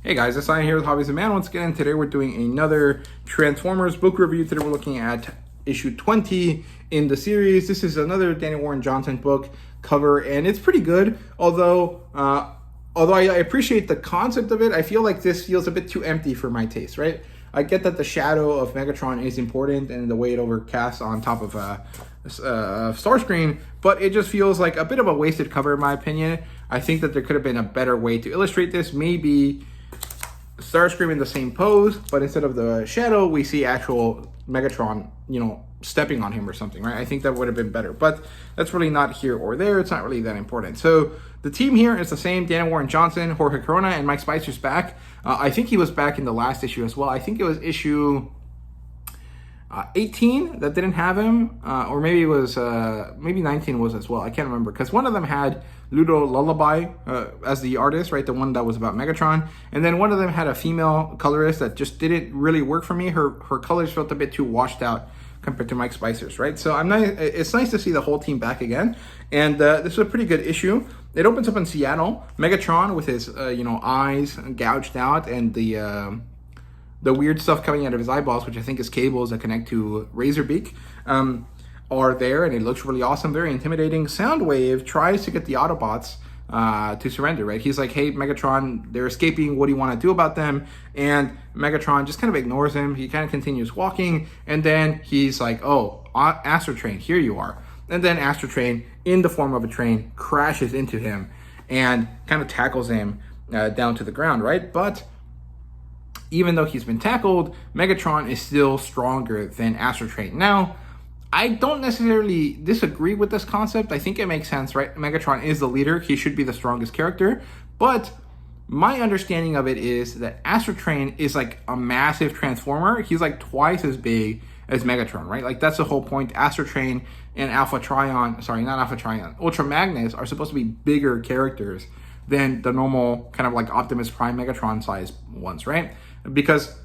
Hey guys, it's Ian here with HobbiesofaMan once again, and today we're doing another Transformers book review. Today we're looking at issue 20 in the series. This is another Danny Warren Johnson book cover, and it's pretty good. Although I appreciate the concept of it, I feel like this feels a bit too empty for my taste, right? I get that the shadow of Megatron is important and the way it overcasts on top of Starscream, but it just feels like a bit of a wasted cover in my opinion. I think that there could have been a better way to illustrate this. Maybe Starscream in the same pose, but instead of the shadow, we see actual Megatron, stepping on him or something, right? I think that would have been better, but that's really not here or there. It's not really that important. So the team here is the same: Danny Warren Johnson, Jorge Corona, and Mike Spicer's back. I think he was back in the last issue as well. I think it was issue 18 that didn't have him, or maybe it was maybe 19 was as well. I can't remember, because one of them had Ludo Lullaby as the artist, right? The one that was about Megatron, and then one of them had a female colorist that just didn't really work for me. Her colors felt a bit too washed out compared to Mike Spicer's, right? So it's nice to see the whole team back again, and this is a pretty good issue. It opens up in Seattle. Megatron with his eyes gouged out, and the weird stuff coming out of his eyeballs, which I think is cables that connect to Razorbeak, are there, and it looks really awesome, very intimidating. Soundwave tries to get the Autobots to surrender, right? He's like, hey, Megatron, they're escaping. What do you want to do about them? And Megatron just kind of ignores him. He kind of continues walking, and then he's like, oh, Astrotrain, here you are. And then Astrotrain, in the form of a train, crashes into him and kind of tackles him down to the ground, right? But even though he's been tackled, Megatron is still stronger than Astrotrain. Now, I don't necessarily disagree with this concept. I think it makes sense, right? Megatron is the leader. He should be the strongest character. But my understanding of it is that Astrotrain is like a massive transformer. He's like twice as big as Megatron, right? Like, that's the whole point. Astrotrain and Ultra Magnus are supposed to be bigger characters than the normal kind of like Optimus Prime Megatron size ones, right? Because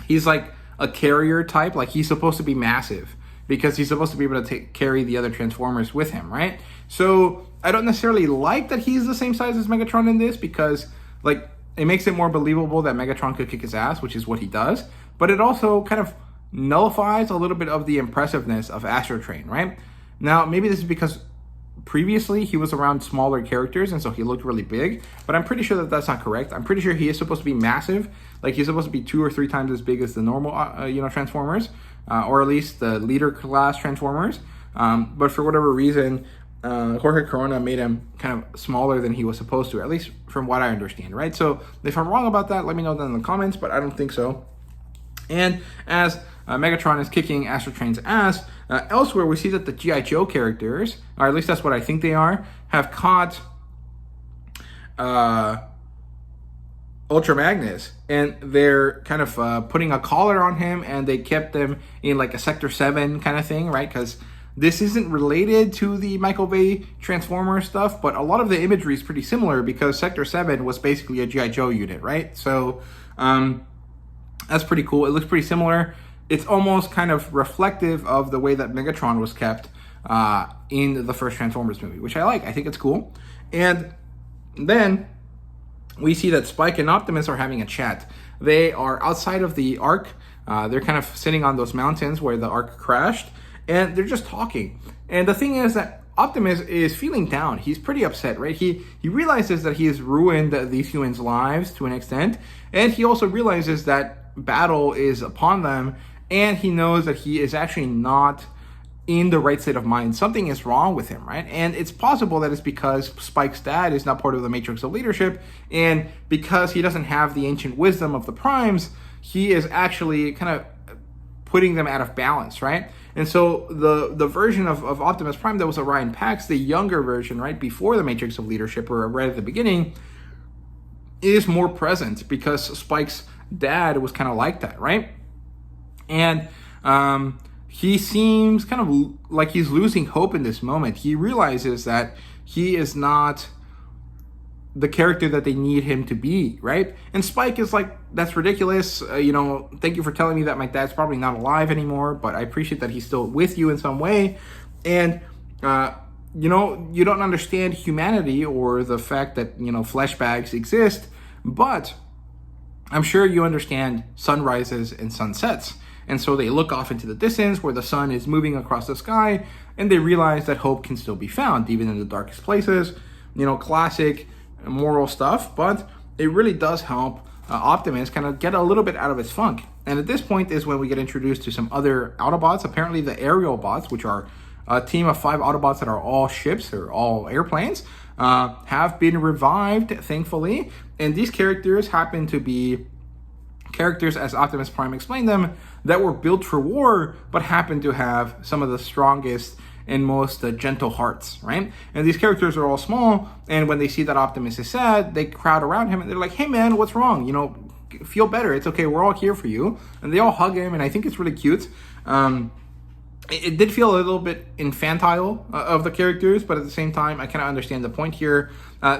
he's like a carrier type. Like, he's supposed to be massive because he's supposed to be able to carry the other Transformers with him, right? So I don't necessarily like that he's the same size as Megatron in this, because like it makes it more believable that Megatron could kick his ass, which is what he does. But it also kind of nullifies a little bit of the impressiveness of Astrotrain, right? Now, maybe this is because previously he was around smaller characters and so he looked really big, but I'm pretty sure that that's not correct. I'm pretty sure he is supposed to be massive. Like, he's supposed to be 2 or 3 times as big as the normal Transformers, or at least the leader class Transformers, but for whatever reason Jorge Corona made him kind of smaller than he was supposed to, at least from what I understand, right? So if I'm wrong about that, let me know down in the comments, but I don't think so. And as Megatron is kicking Astrotrain's ass, elsewhere we see that the G.I. Joe characters, or at least that's what I think they are, have caught Ultra Magnus, and they're kind of putting a collar on him, and they kept them in like a Sector 7 kind of thing, right? Because this isn't related to the Michael Bay Transformer stuff, but a lot of the imagery is pretty similar, because Sector 7 was basically a G.I. Joe unit, right? So that's pretty cool. It looks pretty similar. It's almost kind of reflective of the way that Megatron was kept in the first Transformers movie, which I like. I think it's cool. And then we see that Spike and Optimus are having a chat. They are outside of the Ark. They're kind of sitting on those mountains where the Ark crashed, and they're just talking. And the thing is that Optimus is feeling down. He's pretty upset, right? He realizes that he has ruined these humans' lives to an extent, and he also realizes that battle is upon them, and he knows that he is actually not in the right state of mind. Something is wrong with him, right? And it's possible that it's because Spike's dad is not part of the Matrix of Leadership, and because he doesn't have the ancient wisdom of the Primes, he is actually kind of putting them out of balance, right? And so the version of Optimus Prime that was Orion Pax, the younger version, right, before the Matrix of Leadership, or right at the beginning, is more present because Spike's dad was kind of like that, right? And he seems kind of like he's losing hope in this moment. He realizes that he is not the character that they need him to be, right? And Spike is like, that's ridiculous. Thank you for telling me that my dad's probably not alive anymore, but I appreciate that he's still with you in some way. And you don't understand humanity or the fact that flesh bags exist, but I'm sure you understand sunrises and sunsets. And so they look off into the distance where the sun is moving across the sky, and they realize that hope can still be found, even in the darkest places. Classic moral stuff, but it really does help Optimus kind of get a little bit out of his funk. And at this point is when we get introduced to some other Autobots, apparently the aerial bots, which are a team of 5 Autobots that are all ships or all airplanes, have been revived, thankfully. And these characters happen to be characters, as Optimus Prime explained them, that were built for war, but happen to have some of the strongest and most gentle hearts, right? And these characters are all small, and when they see that Optimus is sad, they crowd around him, and they're like, hey man, what's wrong? Feel better, it's okay, we're all here for you. And they all hug him, and I think it's really cute. It did feel a little bit infantile of the characters, but at the same time, I kind of understand the point here.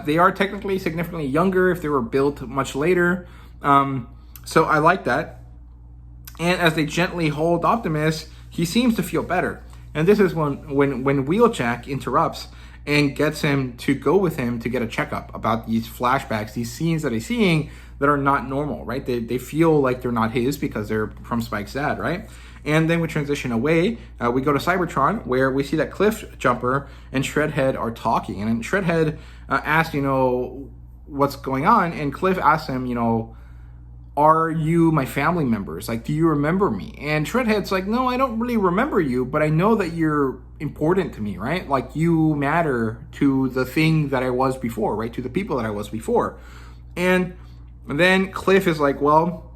They are technically significantly younger if they were built much later. So I like that. And as they gently hold Optimus, he seems to feel better. And this is when Wheeljack interrupts and gets him to go with him to get a checkup about these flashbacks, these scenes that he's seeing that are not normal, right? They feel like they're not his because they're from Spike's dad, right? And then we transition away. We go to Cybertron, where we see that Cliffjumper and Shredhead are talking. And then Shredhead asks, what's going on? And Cliff asks him, are you my family members? Like, do you remember me? And Shredhead's like, no, I don't really remember you, but I know that you're important to me, right? Like, you matter to the thing that I was before, right? To the people that I was before. And then Cliff is like, well,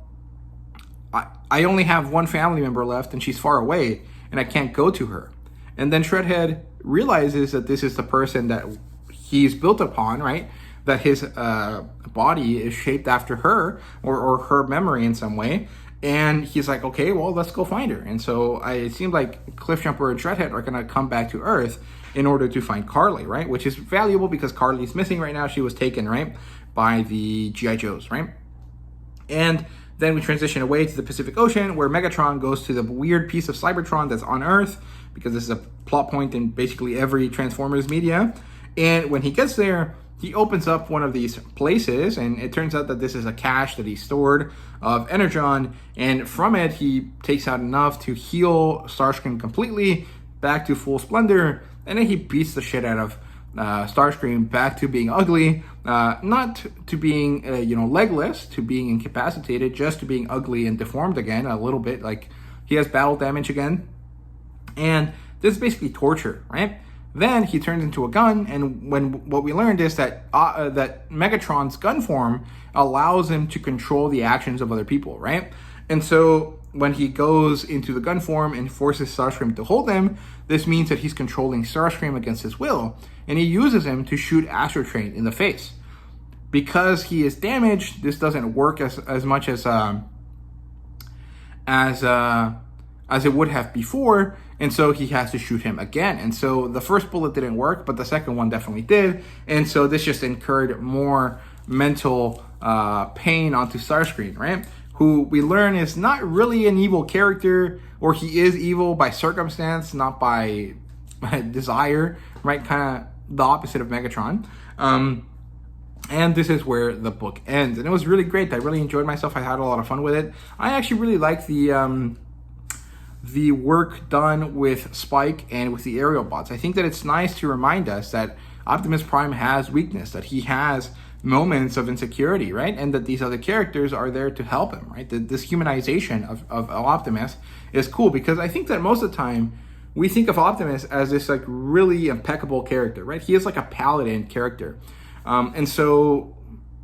I only have one family member left, and she's far away, and I can't go to her. And then Shredhead realizes that this is the person that he's built upon, right? That his body is shaped after her or her memory in some way. And he's like, okay, well, let's go find her. And so it seems like Cliffjumper and Shredhead are going to come back to Earth in order to find Carly, right? Which is valuable because Carly's missing right now. She was taken, right, by the G.I. Joes, right? And then we transition away to the Pacific Ocean, where Megatron goes to the weird piece of Cybertron that's on Earth, because this is a plot point in basically every Transformers media. And when he gets there, he opens up one of these places, and it turns out that this is a cache that he stored of energon, and from it, he takes out enough to heal Starscream completely back to full splendor, and then he beats the shit out of Starscream back to being ugly, not to being, legless, to being incapacitated, just to being ugly and deformed again, a little bit, like he has battle damage again. And this is basically torture, right? Then he turns into a gun, and what we learned is that that Megatron's gun form allows him to control the actions of other people, right? And so when he goes into the gun form and forces Starscream to hold him, this means that he's controlling Starscream against his will, and he uses him to shoot Astrotrain in the face. Because he is damaged, this doesn't work as much as it would have before, and so he has to shoot him again. And so the first bullet didn't work, but the second one definitely did. And so this just incurred more mental pain onto Starscream, right? Who we learn is not really an evil character, or he is evil by circumstance, not by desire, right? Kind of the opposite of Megatron. And this is where the book ends. And it was really great. I really enjoyed myself. I had a lot of fun with it. I actually really like the work done with Spike and with the aerial bots. I think that it's nice to remind us that Optimus Prime has weakness, that he has moments of insecurity, right? And that these other characters are there to help him, right? This humanization of Optimus is cool, because I think that most of the time we think of Optimus as this like really impeccable character, right? He is like a paladin character. And so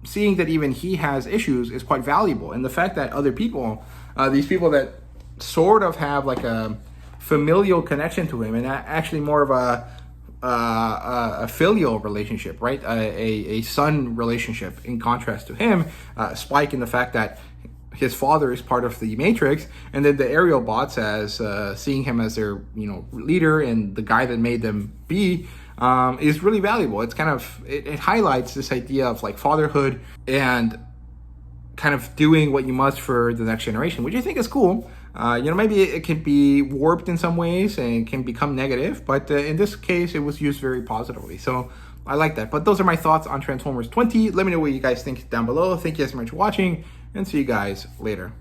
seeing that even he has issues is quite valuable. And the fact that other people, these people that sort of have like a familial connection to him, and actually more of a filial relationship, right? A son relationship in contrast to him. Spike, in the fact that his father is part of the Matrix, and then the aerial bots as seeing him as their leader and the guy that made them be, is really valuable. It's kind of it highlights this idea of like fatherhood and kind of doing what you must for the next generation, which I think is cool. Maybe it can be warped in some ways and it can become negative, but in this case, it was used very positively. So I like that. But those are my thoughts on Transformers 20. Let me know what you guys think down below. Thank you guys so much for watching, and see you guys later.